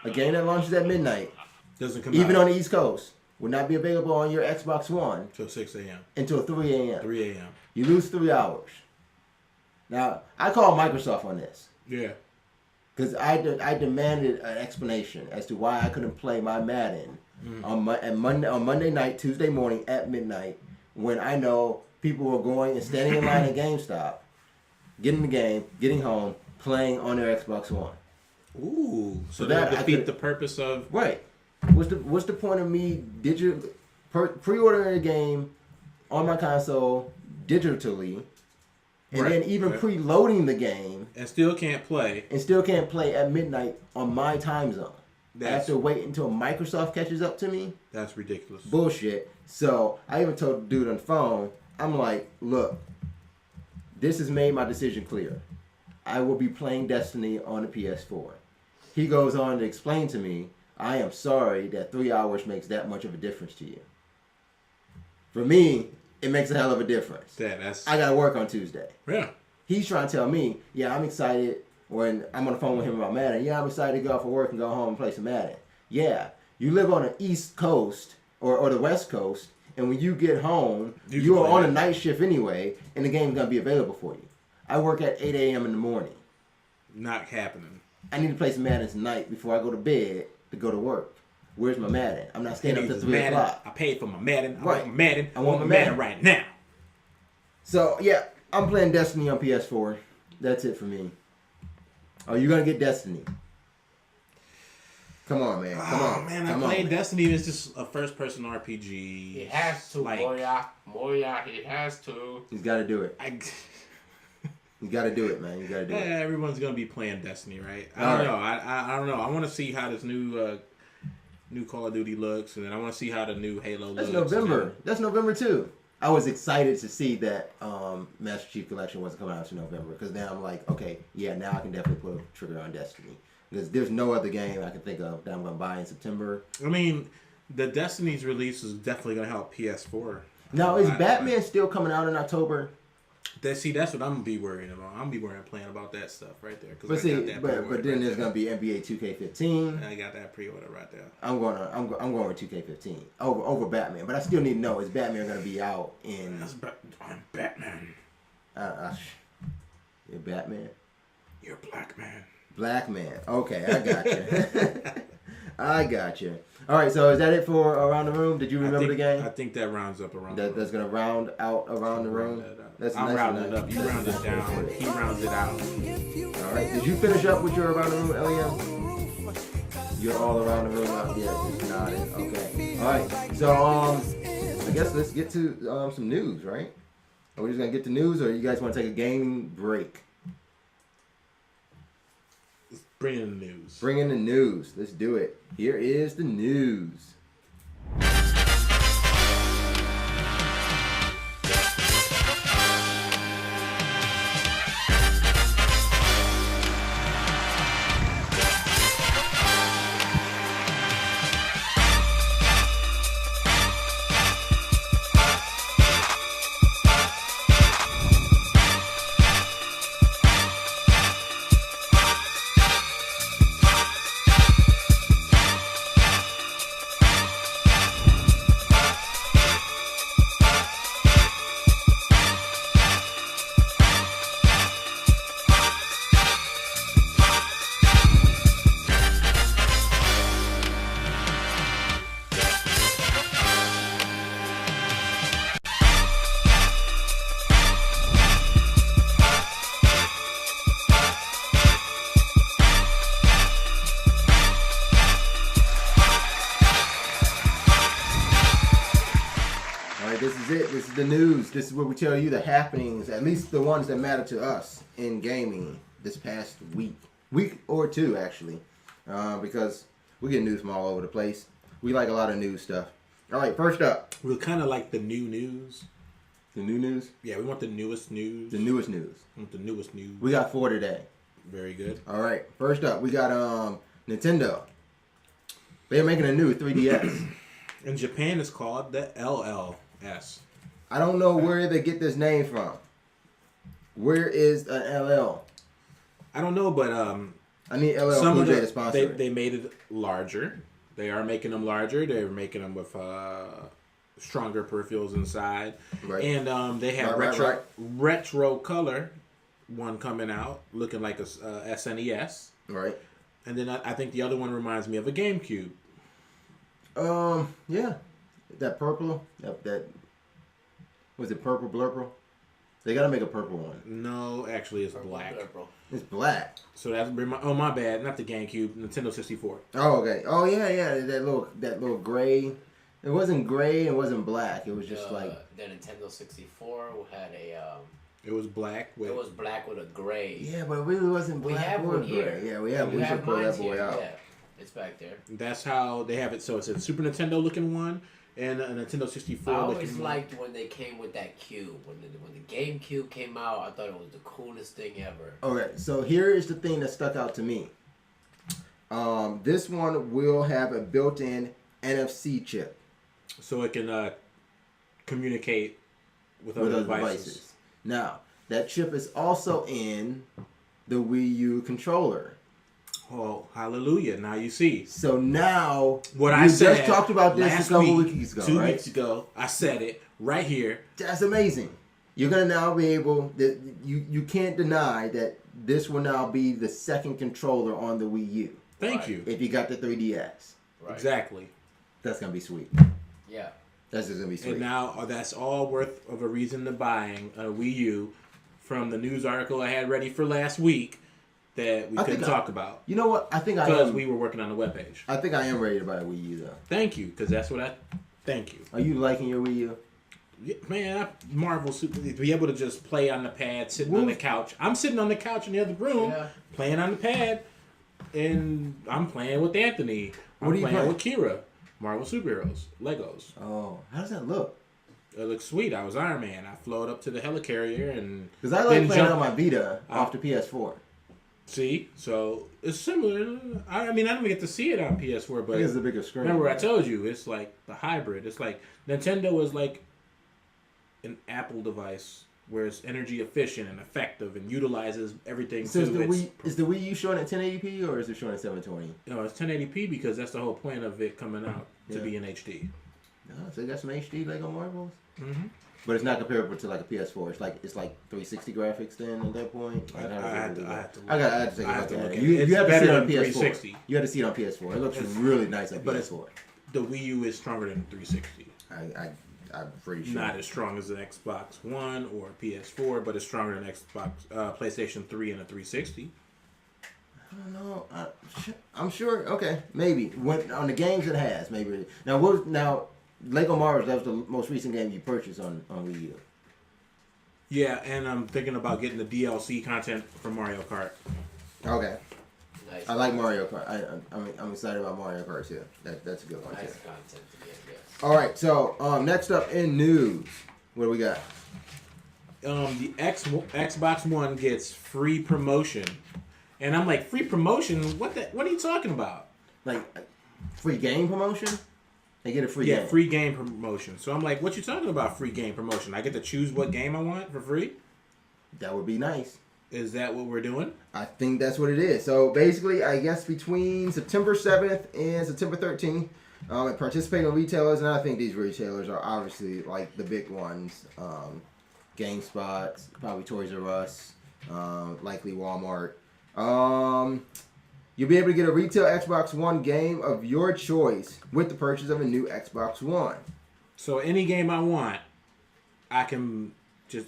a game that launches at midnight, doesn't come even out. on the East Coast, would not be available on your Xbox One until 6 a.m. Until 3 a.m. 3 a.m. You lose 3 hours. Now, I call Microsoft on this. Yeah. Because I demanded an explanation as to why I couldn't play my Madden on Monday night, Tuesday morning at midnight, when I know people were going and standing in line at GameStop, getting the game, getting home, playing on their Xbox One. Ooh, so that defeat the purpose of right. What's the point of me pre-ordering a game on my console digitally? And then even preloading the game. And still can't play. At midnight on my time zone. I have to wait until Microsoft catches up to me. That's ridiculous. Bullshit. So I even told the dude on the phone, I'm like, look, this has made my decision clear. I will be playing Destiny on the PS4. He goes on to explain to me, I am sorry that 3 hours makes that much of a difference to you. For me, it makes a hell of a difference. Yeah, I got to work on Tuesday. Yeah. He's trying to tell me, yeah, I'm excited when I'm on the phone with him about Madden. Yeah, I'm excited to go off for work and go home and play some Madden. Yeah, you live on the East Coast or the West Coast, and when you get home, you are on a night shift anyway, and the game's going to be available for you. I work at 8 a.m. in the morning. Not happening. I need to play some Madden tonight before I go to bed to go to work. Where's my Madden? I'm not staying up till 3 o'clock. I paid for my Madden. Right. I want my Madden right now. So, yeah, I'm playing Destiny on PS4. That's it for me. Are you going to get Destiny? Come on, man. Come on. Man, Come I played on, Destiny. It's just a first-person RPG. He has to, like, Moya, he has to. He's got to do it. You got to do it, man. You got to do it. Everyone's gonna be playing Destiny, right? I don't know. I don't know. I want to see how this new Call of Duty looks, and then I want to see how the new Halo looks. That's November. That's November too. I was excited to see that Master Chief Collection wasn't coming out until November, because now I'm like, okay, yeah, now I can definitely put a trigger on Destiny, because there's no other game I can think of that I'm gonna buy in September. I mean, the Destiny's release is definitely gonna help PS4. Now, is Batman still coming out in October? That's what I'm gonna be worrying about. I'm gonna be worrying, playing about that stuff right there. But see, but then there's gonna be NBA 2K15. I got that pre-order right there. I'm going with 2K15 over Batman, but I still need to know, is Batman gonna be out in? I'm Batman. You're Batman. You're Black Man. Black Man. Okay, I got you. I got you. All right, so is that it for Around the Room? Did you remember the game? I think that rounds up around. That's gonna round out Around the Room. That's I'm nice. rounding it up. You round it down. He rounds it out. All right. Did you finish up with your Around the Room, Eliam? You're all around the room out here, just nodding. Okay. All right. So I guess let's get to some news, right? Are we just gonna get to news, or you guys want to take a gaming break? Bring in the news. Bring in the news. Let's do it. Here is the news. This is the news. This is where we tell you the happenings, at least the ones that matter to us in gaming this past week or two, actually, because we get news from all over the place. We like a lot of news stuff. All right, first up, We kind of like the new news. the new news. Yeah, we want the newest news. The newest news. We want the newest news. We got 4 today. Very good. All right, first up, we got Nintendo. They're making a new 3DS. In Japan, it's called the LLS. I don't know where they get this name from. Where is an LL? I don't know, but I need LL some Cool of J to sponsor it. they made it larger. They are making them larger. They're making them with stronger peripherals inside. Right. And they have Right. retro color one coming out, looking like a SNES. Right. And then I think the other one reminds me of a GameCube. Yeah. That purple, that was it purple blurple? They gotta make a purple one. No, actually, it's black. It's black. So that's my bad, not the GameCube, Nintendo 64. Oh, okay. Oh, yeah. That little gray. It wasn't gray. It wasn't black. It was just like the Nintendo 64 had a. It was black. It was black with a gray. Yeah, but it really wasn't black. We have or one here. gray. Yeah, we have. We should pull that boy out. Yeah, it's back there. That's how they have it. So it's a Super Nintendo looking one and a Nintendo 64 I looking always one. liked when they came with that cube. When the GameCube came out, I thought it was the coolest thing ever. Okay, so here is the thing that stuck out to me. This one will have a built-in NFC chip. So it can communicate with other devices. Now, that chip is also in the Wii U controller. Oh, hallelujah. Now you see. So now, What I said just talked about this last a couple week, weeks ago, 2 right? weeks ago. I said it right here. That's amazing. You're going to now be able, you can't deny that this will now be the second controller on the Wii U. Thank you. If you got the 3DS. Right. Exactly. That's going to be sweet. Yeah. That's just going to be sweet. And now that's all worth of a reason to buying a Wii U. From the news article I had ready for last week, that we couldn't talk about. You know what? I think because we were working on the webpage. I think I am ready to buy a Wii U though. Thank you, because that's what I. Thank you. Are you liking your Wii U? Yeah, man, Marvel Super. To be able to just play on the pad, sitting on the couch. I'm sitting on the couch in the other room, playing on the pad, and I'm playing with Anthony. I'm playing with Kira. Marvel Superheroes, Legos. Oh, how does that look? It looks sweet. I was Iron Man. I float up to the helicarrier and. Because I like playing on my Vita off the PS4. See, so it's similar. I mean, I don't get to see it on PS4, but it's a bigger screen. Remember, I told you it's like the hybrid. It's like Nintendo is like an Apple device where it's energy efficient and effective and utilizes everything. So is the Wii U showing at 1080p or is it showing at 720? No, it's 1080p because that's the whole point of it coming out to be in HD. Oh, so you got some HD Lego Marvels? Mm-hmm. But it's not comparable to like a PS4. It's like 360 graphics then at that point. I have to take a look at it. You have to see it on PS4. 360. You have to see it on PS4. It looks really nice on PS4. The Wii U is stronger than 360. I'm pretty sure. Not as strong as an Xbox One or a PS4, but it's stronger than Xbox, PlayStation 3 and a 360. I don't know. I'm sure. Okay, maybe on the games it has. Maybe now. Lego Marvels, that was the most recent game you purchased on Wii U. Yeah, and I'm thinking about getting the DLC content for Mario Kart. Okay. Nice. I like Mario Kart. I'm excited about Mario Kart too. That's a good one. Nice too. content to get, yes. All right, so next up in news, what do we got? The Xbox One gets free promotion, and I'm like, free promotion? What are you talking about? Like free game promotion? They get a free game. Yeah, free game promotion. So I'm like, what you talking about? Free game promotion? I get to choose what game I want for free? That would be nice. Is that what we're doing? I think that's what it is. So basically, I guess between September 7th and September 13th, participating retailers, and I think these retailers are obviously like the big ones. GameSpot, probably Toys R Us, likely Walmart. You'll be able to get a retail Xbox One game of your choice with the purchase of a new Xbox One. So any game I want, I can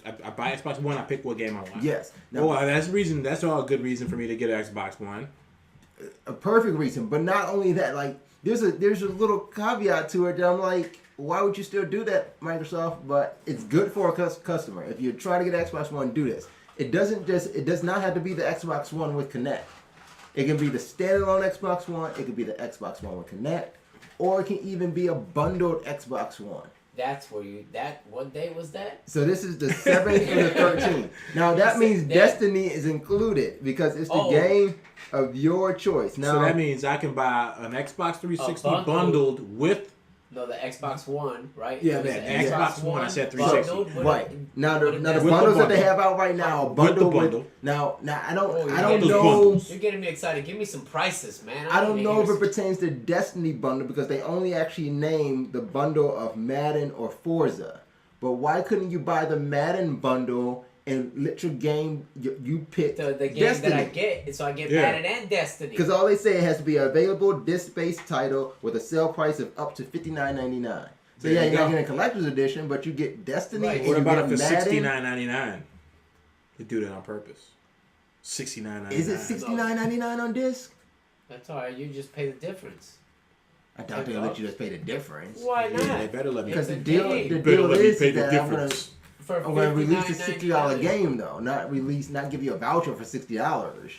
I buy Xbox One, I pick what game I want. Yes. Now, that's all a good reason for me to get an Xbox One. A perfect reason, but not only that, like there's a little caveat to it that I'm like, why would you still do that, Microsoft? But it's good for a customer. If you're trying to get Xbox One, do this. It does not have to be the Xbox One with Kinect. It can be the standalone Xbox One. It could be the Xbox One with Kinect, or it can even be a bundled Xbox One. That's where what day was that? So this is the 7th and the 13th. Now that means Destiny is included because it's the game of your choice. Now, so that means I can buy an Xbox 360 bundled with. No, the Xbox One, right? Yeah, the Xbox One. I said 360. Right. Now the bundles that they have out right now are bundled with. Now I don't know. You're getting me excited. Give me some prices, man. I don't know if it pertains to Destiny bundle because they only actually name the bundle of Madden or Forza. But why couldn't you buy the Madden bundle and let your game you pick the game Destiny. that I get? So I get Madden and Destiny. Because all they say it has to be an available disc-based title with a sale price of up to $59.99. So you're not getting a collector's edition, but you get Destiny. Right. And what about if it's Madden. $69.99? They do that on purpose. $69.99. Is it $69.99 on disc? That's all right. You just pay the difference. I doubt they'll let you just pay the difference. Why not? Yeah, they better let me. Because the deal let me is pay the that difference. I'm gonna release a $60 game though, not give you a voucher for $60.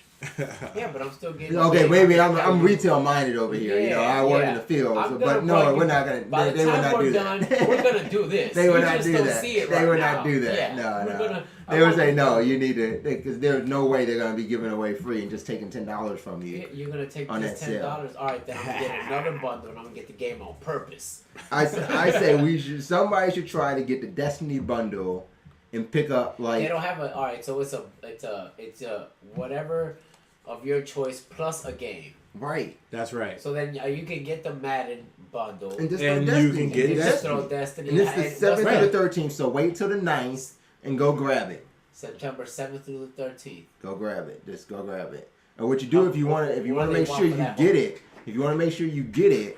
Yeah, but I'm still getting. Okay, maybe I'm retail minded over here. Yeah, I work in the field, but no, we're not gonna. By the they would time not we're do done, that. we're gonna do this. They would You not just do don't that. see it They right would now. not do that. Yeah, No. They would say no. You need to because there's no way they're gonna be giving away free and just taking $10 from you. You're gonna take on this that $10. sale. All right, then I'm gonna get another bundle and I'm gonna get the game on purpose. I say somebody should try to get the Destiny bundle and pick up like. They don't have a. All right, so it's a whatever of your choice plus a game. Right. That's right. So then you can get the Madden bundle. And just And throw you Destiny. can get and Destiny. just throw Destiny. And it's the 7th to the 13th, so wait till the 9th and go grab it. September 7th through the 13th. Go grab it. Just go grab it. And what you do if you want to What do make they sure want you for that get one? it, if you want to make sure you get it,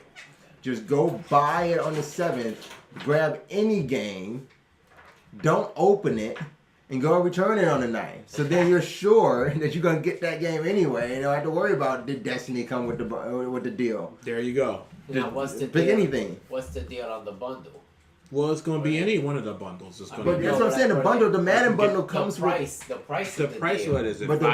just go buy it on the 7th, grab any game, don't open it, and go return it on the 9th. So then you're sure that you're gonna get that game anyway, and you don't have to worry about did Destiny come with the deal. There you go. Now, what's the Pick deal? anything. What's the deal on the bundle? Well, it's going to be any one of the bundles. It's going But to be. that's what I'm saying. The bundle, the Madden bundle The comes price. with The price. The of the price deal. what is it? But the-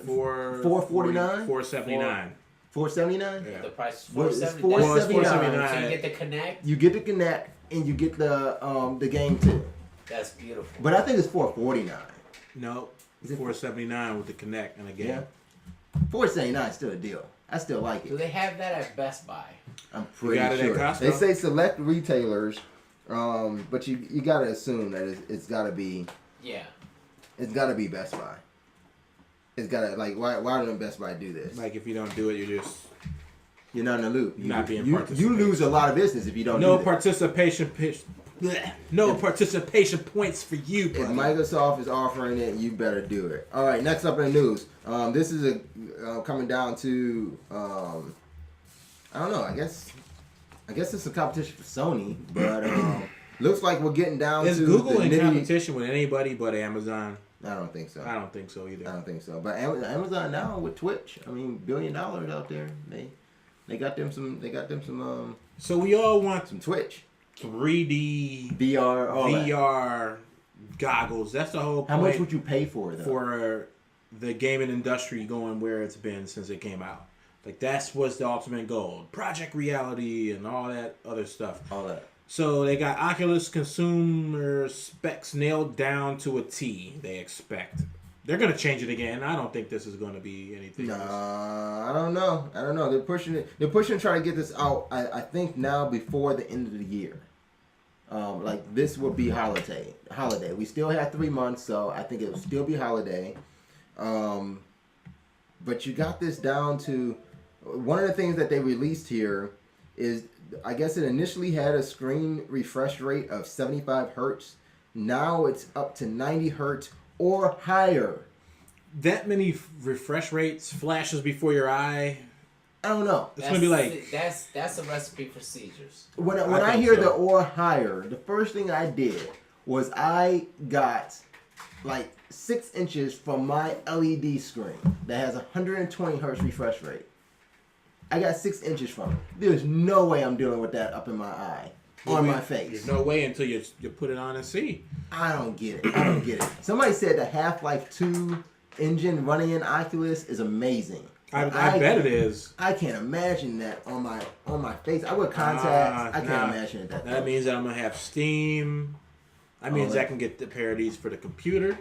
$449? $479. $479. Yeah. The price is Well, it's $479. Well, it's $479. So you get the Connect. You get the Connect and you get the game too. That's beautiful. But I think it's $449. No, Is it $479 with the Connect and a game. Yeah. $479 is still a deal. I still like Do it. they have that at Best Buy? I'm pretty got it at sure. Costco? They say select retailers, but you gotta assume that it's gotta be Yeah. Best Buy. It's gotta why doesn't Best Buy do this? Like if you don't do it, You're not in the loop. Not being you participated. lose a lot of business if you don't. no do this. participation no participation points for you, If brother. Microsoft is offering it, you better do it. All right, next up in the news. This is coming down to I don't know. I guess it's a competition for Sony, but looks like we're getting down Is to Google the in nitty. competition with anybody but Amazon? I don't think so. I don't think so either. I don't think so. But Amazon now with Twitch, I mean, $1 billion out there. They got them some So we all want some Twitch 3D VR all that. VR goggles. That's the whole point. How much would you pay for it though? for the gaming industry going where it's been since it came out? Like that's what's the ultimate goal. Project Reality and all that other stuff. all that. So they got Oculus consumer specs nailed down to a T. They expect they're gonna change it again. I don't think this is gonna be anything. Nah, I don't know. They're pushing it. They're pushing to try to get this out. I think now before the end of the year. Like this will be holiday. We still have 3 months, so I think it will still be holiday. But you got this down to one of the things that they released here is I guess it initially had a screen refresh rate of 75 hertz. Now it's up to 90 hertz or higher. That many refresh rates, flashes before your eye. I don't know. It's gonna be like that's a recipe for seizures. When I I think hear so. the or higher, the first thing I did was I got like 6 inches from my LED screen that has 120 hertz refresh rate. I got 6 inches from it. There's no way I'm dealing with that up in my eye, on my face. There's no way until you put it on and see. I don't get it. Somebody said the Half-Life 2 engine running in Oculus is amazing. I bet it is. I can't imagine that on my face. I wear contacts. I can't Nah. imagine it that. That means that I'm gonna have Steam. That means I can get the parodies for the computer.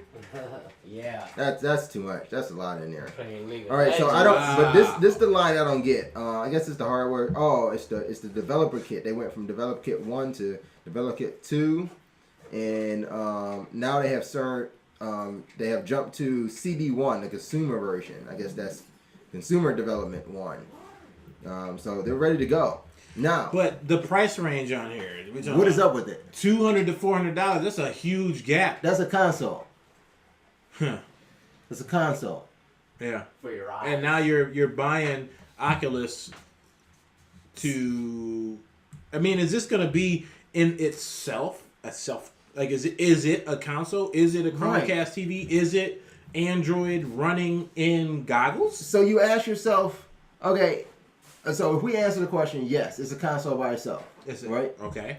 Yeah. That's too much. That's a lot in there. Playing League of All right, so I Legends. don't. But this the line I don't get. I guess it's the hardware. Oh, it's the developer kit. They went from developer kit 1 to developer kit 2, and now they have jumped to CD1, the consumer version. I guess that's consumer development 1. So they're ready to go now. But the price range on here, What is up with it? $200 to $400. That's a huge gap. That's a console. Huh. It's a console. Yeah. For your eyes. And now you're buying Oculus to. I mean, is this gonna be in itself is it a console? Is it a Right. Chromecast TV? Is it Android running in goggles? So you ask yourself, okay. So if we answer the question, yes, it's a console by itself, Is it right? Okay.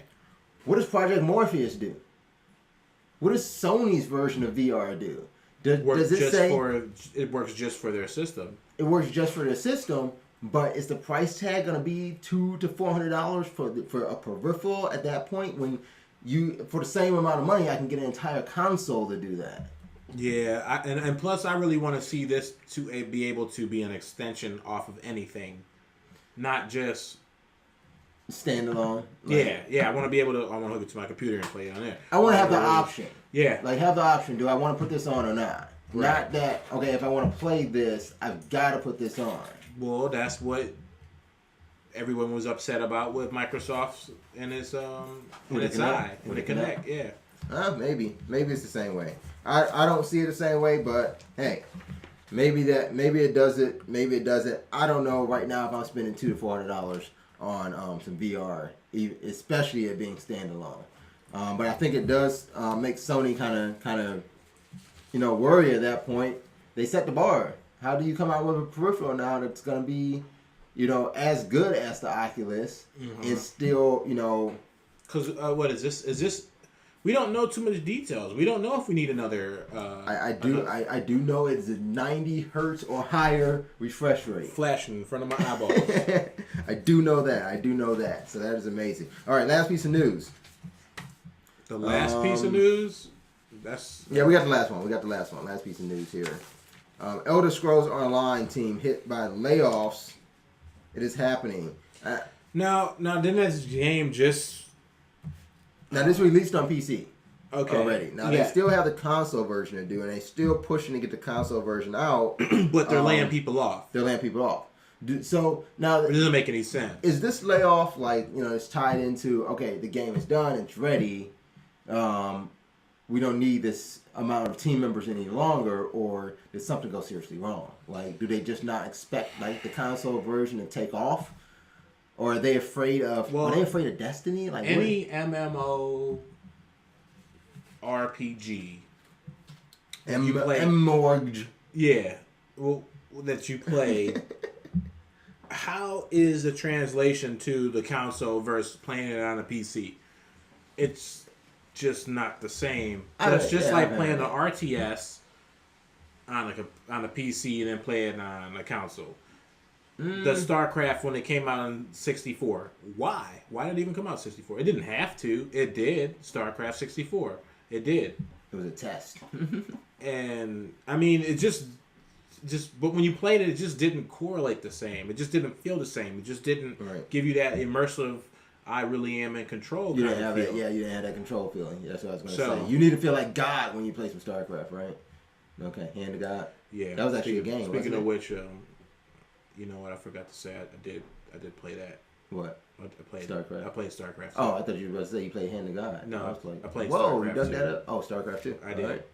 What does Project Morpheus do? What does Sony's version of VR do? Does it say it works just for their system? it works just for the system? But is the price tag going to be $200 to $400 for a peripheral at that point? When for the same amount of money, I can get an entire console to do that. Yeah, and plus, I really want to see this to be able to be an extension off of anything, not just. Standalone. Yeah. I want to be able to. I want to hook it to my computer and play it on there. I want to have the option. Yeah. Like have the option. Do I want to put this on or not? Right. Not that. Okay, if I want to play this, I've got to put this on. Well, that's what everyone was upset about with Microsoft's and its eye with the Connect. Yeah. Maybe it's the same way. I don't see it the same way, but hey, maybe it does it. Maybe it doesn't. I don't know right now if I'm spending $200 to $400 on some VR, especially it being standalone. But I think it does make Sony kind of worry at that point. They set the bar. How do you come out with a peripheral now that's going to be, as good as the Oculus and still, Because what is this? Is this? We don't know too much details. We don't know if we need another. I do know it's a 90 hertz or higher refresh rate. Flashing in front of my eyeballs. I do know that. So that is amazing. All right, last piece of news. The last piece of news. We got the last one. Last piece of news here. Elder Scrolls Online team hit by layoffs. It is happening. Now, didn't this game just? Now this released on PC. Okay. Already. Now they still have the console version to do, and they're still pushing to get the console version out. But they're laying people off. So now it doesn't make any sense. Is this layoff it's tied into the game is done, it's ready. We don't need this amount of team members any longer, or did something go seriously wrong? Like, do they just not expect the console version to take off? Or are they afraid of? Are they afraid of Destiny? Like any MMO RPG you play, MMORG. Yeah, that you play. How is the translation to the console versus playing it on a PC? It's just not the same. It's just like playing an RTS on a PC and then play it on a console. The StarCraft when it came out in 64. Why? Why did it even come out in 64? It didn't have to. It did. StarCraft 64. It did. It was a test. And I mean, it just but when you played it, it just didn't correlate the same. It just didn't feel the same. It just didn't give you that immersive. I really am in control. You didn't have that. Yeah, you didn't have that control feeling. That's what I was going to say. You need to feel like God when you play some StarCraft, right? Okay, hand to God. Yeah, that was actually a game. Speaking of which, you know what? I forgot to say. I did play that. What? I played StarCraft. I played StarCraft. Oh, I thought you were about to say you played Hand to God. No, I was like, I played whoa, StarCraft you dug 2. that up? Oh, StarCraft 2. I did. Right.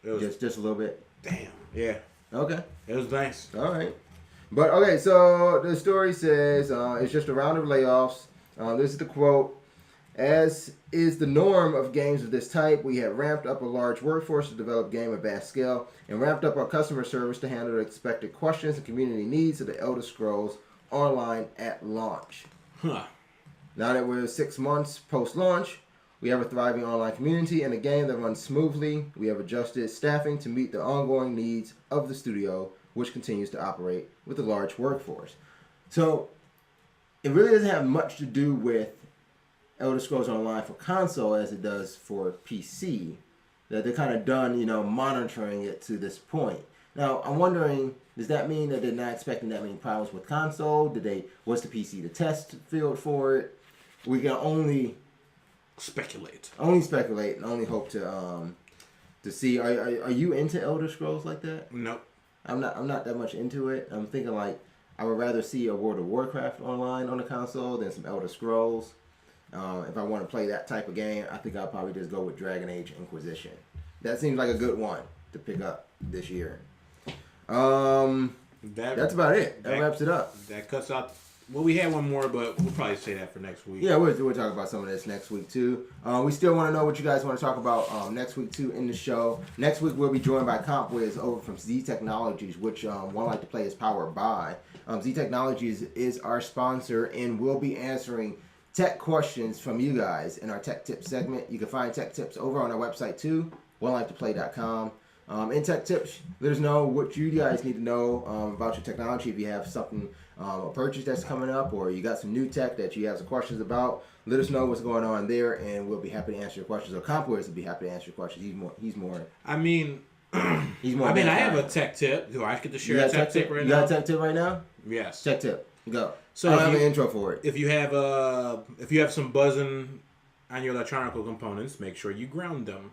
It was just a little bit. Damn. Yeah. Okay. It was nice. All right. But okay, so the story says it's just a round of layoffs. This is the quote. As is the norm of games of this type, we have ramped up a large workforce to develop game at vast scale and ramped up our customer service to handle the expected questions and community needs of the Elder Scrolls Online at launch. Huh. Now that we're 6 months post-launch, we have a thriving online community and a game that runs smoothly. We have adjusted staffing to meet the ongoing needs of the studio, which continues to operate with a large workforce. So it really doesn't have much to do with Elder Scrolls Online for console as it does for PC. That they're kind of done, monitoring it to this point. Now, I'm wondering, does that mean that they're not expecting that many problems with console? Was the PC the test field for it? We can only speculate. Only speculate and only hope to see. Are you into Elder Scrolls like that? Nope. I'm not that much into it. I'm thinking like I would rather see a World of Warcraft online on the console than some Elder Scrolls. If I want to play that type of game, I think I'll probably just go with Dragon Age Inquisition. That seems like a good one to pick up this year. That's about it. That wraps it up. That cuts out. Well, we had one more, but we'll probably say that for next week. Yeah, we'll talk about some of this next week too. We still want to know what you guys want to talk about next week too in the show. Next week we'll be joined by CompWiz over from Z Technologies, which 1Life2Play is powered by. Z Technologies is our sponsor, and we'll be answering tech questions from you guys in our Tech Tips segment. You can find Tech Tips over on our website too, 1Life2Play.com. In Tech Tips, let us know what you guys need to know about your technology. If you have something, a purchase that's coming up, or you got some new tech that you have some questions about, let us know what's going on there, and we'll be happy to answer your questions. Or CompWiz will be happy to answer your questions. He's more. I mean, he's more. I have a tech tip. Do I get to share a tech tip right now? You got a tech tip right now? Yes. Tech tip. Go. So I have an intro for it. If you have some buzzing on your electronic components, make sure you ground them.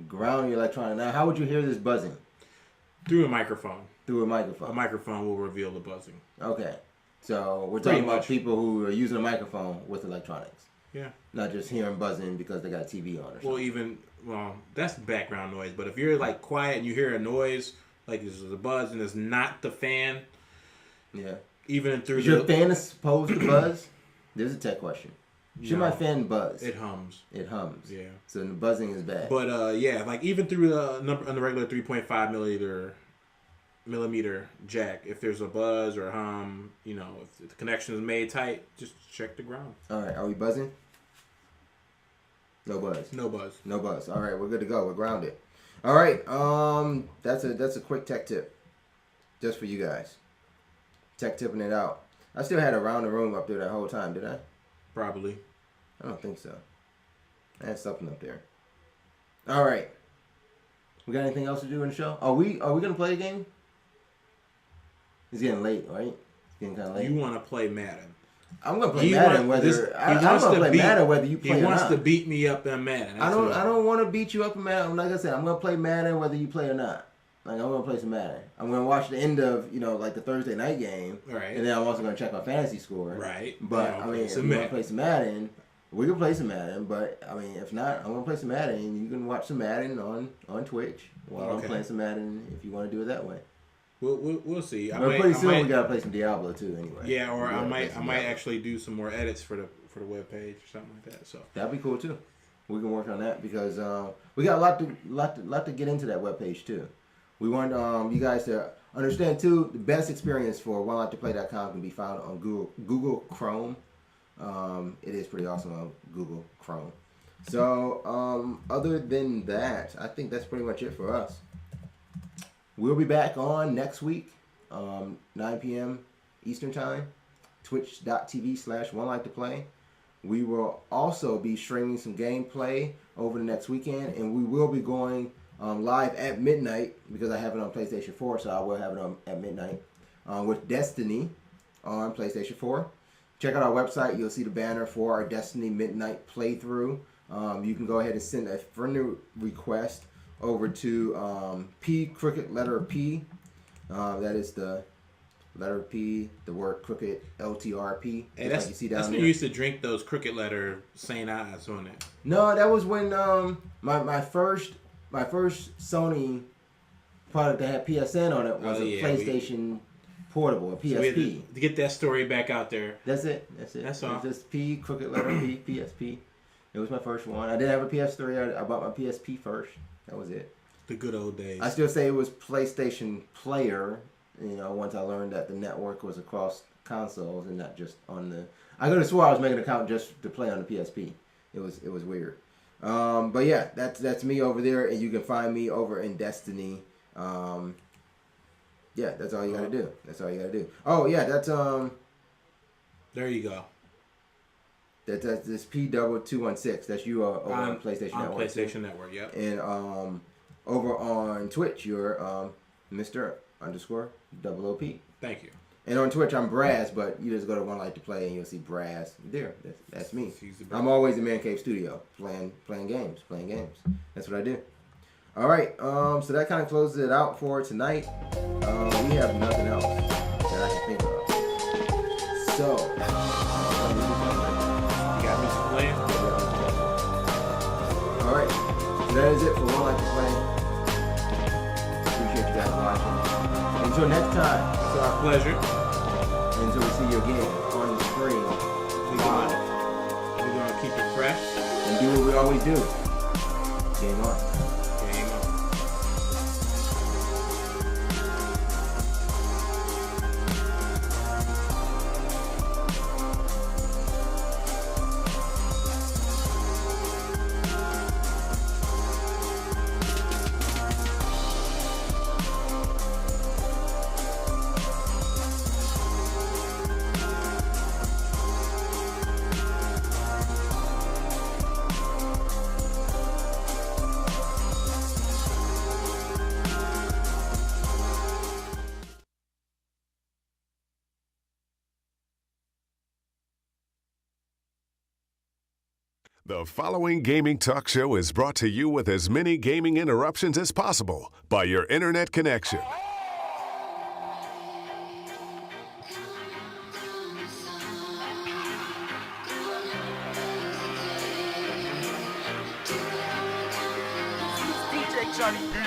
Ground your electronic. Now, how would you hear this buzzing? Through a microphone. Through a microphone. A microphone will reveal the buzzing. Okay. So we're talking about people who are using a microphone with electronics. Yeah. Not just hearing buzzing because they got a TV on or something. Well, that's background noise. But if you're like quiet and you hear a noise, like there's a buzz and it's not the fan. Yeah. Even through is your fan supposed to buzz? There's a tech question. Should my fan buzz? It hums. It hums. Yeah. So the buzzing is bad. But yeah, like even through the on the regular 3.5 millimeter jack, if there's a buzz or a hum, you know, if the connection is made tight, just check the ground. All right, are we buzzing? No buzz. No buzz. No buzz. All right, we're good to go. We're grounded. All right, that's a quick tech tip, just for you guys. Tech tipping it out. I still had around the room up there that whole time, did I? Probably. I don't think so. I had something up there. All right. We got anything else to do in the show? Are we gonna play a game? It's getting late, right? It's getting kind of late. You want to play Madden? I'm gonna play Madden whether I'm gonna play Madden whether you play or not. He wants to beat me up in Madden. I don't want to beat you up in Madden. Like I said, I'm gonna play Madden whether you play or not. Like I'm gonna play some Madden. I'm gonna watch the end of like the Thursday night game, right? And then I'm also gonna check my fantasy score, right? But I mean, if you want to play some Madden, we can play some Madden. But I mean, if not, I'm gonna play some Madden. And you can watch some Madden on Twitch while I'm playing some Madden. If you want to do it that way. We'll see. Pretty soon we gotta play some Diablo too, anyway. Yeah, or I might actually do some more edits for the web page or something like that. So that'd be cool too. We can work on that because we got a lot to get into that web page too. We want you guys to understand too. The best experience for 1Life2Play.com can be found on Google Chrome. It is pretty awesome on Google Chrome. So other than that, I think that's pretty much it for us. We'll be back on next week, 9 p.m. Eastern Time, twitch.tv/1Life2Play. We will also be streaming some gameplay over the next weekend, and we will be going live at midnight because I have it on PlayStation 4, so I will have it on at midnight with Destiny on PlayStation 4. Check out our website. You'll see the banner for our Destiny Midnight playthrough. You can go ahead and send a friend request over to P crooked letter P. That is the letter P, the word crooked LTRP. Hey, that's like you see down that's when there. you used to drink those crooked letter St. Ives on it. No, that was when my first Sony product that had PSN on it was a PlayStation Portable, a PSP. So we had to get that story back out there. That's it. That's all. It's just P crooked letter P PSP. It was my first one. I did have a PS3. I bought my PSP first. That was it. The good old days. I still say it was PlayStation Player. Once I learned that the network was across consoles and not just on the. I could have swore I was making an account just to play on the PSP. It was weird. But yeah, that's me over there, and you can find me over in Destiny. Yeah, that's all you gotta do. That's all you gotta do. Oh yeah, that's There you go. That's this P216. That's you over on PlayStation on Network. PlayStation Network, yep. And over on Twitch, you're Mr_OOP. Thank you. And on Twitch, I'm Braz, but you just go to 1Life2Play and you'll see Braz there. That's me. I'm always in Man Cave Studio playing games. That's what I do. All right. So that kind of closes it out for tonight. We have nothing else that I can think of. So. Playing. Alright, so that is it for 1Life2Play. Appreciate you guys watching. Until next time. It's our pleasure. Until we see you again on the screen. We're gonna keep it fresh. And do what we always do. Game on. Game on. The following gaming talk show is brought to you with as many gaming interruptions as possible by your internet connection. DJ Johnny B.